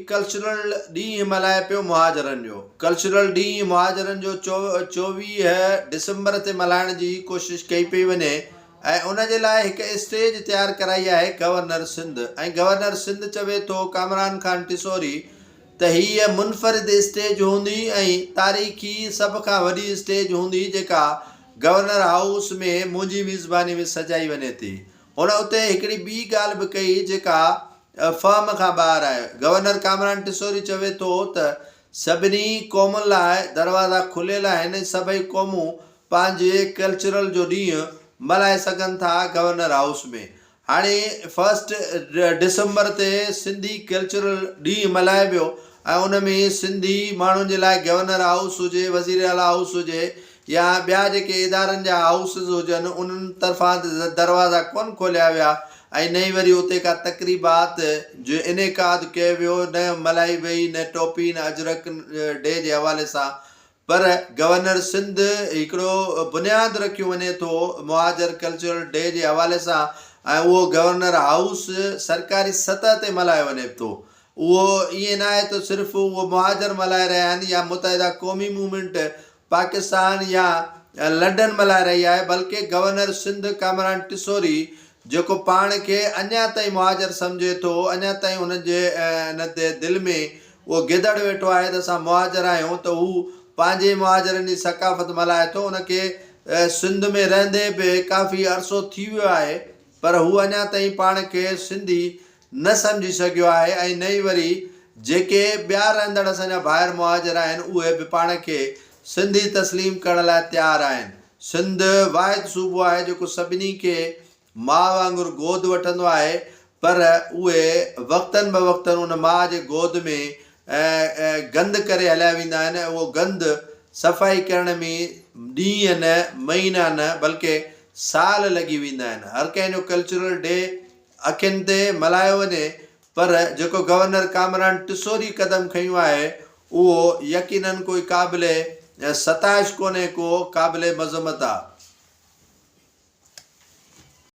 Cultural ॾींहुं मल्हाए पियो मुहाजरनि जो। कल्चरल ॾींहुं मुहाजरनि जो 24 डिसंबर ते मल्हाइण जी कोशिशि कई पई वञे ऐं उन जे लाइ हिकु स्टेज तयारु कराई आहे गवर्नर सिंध। ऐं गवर्नर सिंध चवे थो कामरान खान टिसोरी त हीअ मुनफ़रिद स्टेज हूंदी ऐं तारीख़ी सभ खां वॾी स्टेज हूंदी जेका गवर्नर हाउस में मुंहिंजी मेज़बानी में सजाई वञे थी। हुन उते हिकिड़ी ॿी ॻाल्हि बि कई जेका फर्म खां ॿाहिरि आहे। गवर्नर कामरान टिसोरी चवे थो त सभिनी क़ौमुनि लाइ दरवाज़ा खुलियल आहिनि, सभई क़ौमूं पंहिंजे कल्चरल जो ॾींहुं मल्हाए सघनि था गवर्नर हाउस में। हाणे 1 डिसंबर ते सिंधी कल्चरल ॾींहुं मल्हाए वियो ऐं उन में सिंधी माण्हुनि जे लाइ गवर्नर हाउस हुजे, वज़ीर आला हाउस हुजे या ॿिया जेके इदारनि जा हाउसिस हुजनि उन्हनि तरफ़ां दरवाज़ा कोन खोलिया विया ऐं न ई वरी उते का तक़रीबात जो इनेकाद कयो वियो, न मलाई वई, न टोपी, न अजरक डे जे हवाले सां। पर गवर्नर सिंध हिकिड़ो बुनियादु रखियो वञे थो मुहाजर कल्चरल डे जे हवाले सां ऐं उहो गवर्नर हाउस सरकारी सतह ते मल्हायो वञे थो। उहो ईअं न आहे त सिर्फ़ु उहो मुहाजर मल्हाए रहिया आहिनि या मुतहिदा क़ौमी मूवमेंट पाकिस्तान या लंडन मल्हाए रही आहे, बल्कि गवर्नर सिंध कामरान टिसोरी जेको पाण खे अञा ताईं मुहाजर सम्झे थो, अञा ताईं हुनजे इन ते दिलि में उहो गिदड़ वेठो आहे त असां मुहाजर आहियूं, त हू पंहिंजे मुहाजरनि जी सकाफ़त मल्हाए थो। उनखे सिंध में रहंदे बि काफ़ी अरसो थी वियो आहे पर हू अञा ताईं पाण खे सिंधी न सम्झी सघियो आहे ऐं न ई वरी जेके ॿिया रहंदड़ असांजा ॿाहिरि मुहाजर आहिनि उहे बि पाण खे सिंधी तस्लीम करण लाइ तयारु आहिनि। सिंध वाहिद सूबो आहे जेको सभिनी खे माउ वांगुरु गोद वठंदो आहे, पर उहे वक़्तनि ब वक़्तनि उन माउ जे गोद में गंद करे हलिया वेंदा आहिनि ऐं उहो गंद सफ़ाई करण में ॾींहं न, महीना न, बल्कि साल लॻी वेंदा आहिनि। हर कंहिंजो कल्चरल डे अखियुनि ते मल्हायो वञे पर जेको गवर्नर कामरान टिसोरी क़दम खयूं आहे उहो यकीनन कोई क़ाबिल सताइश कोन्हे, को क़ाबिल मज़मत आहे।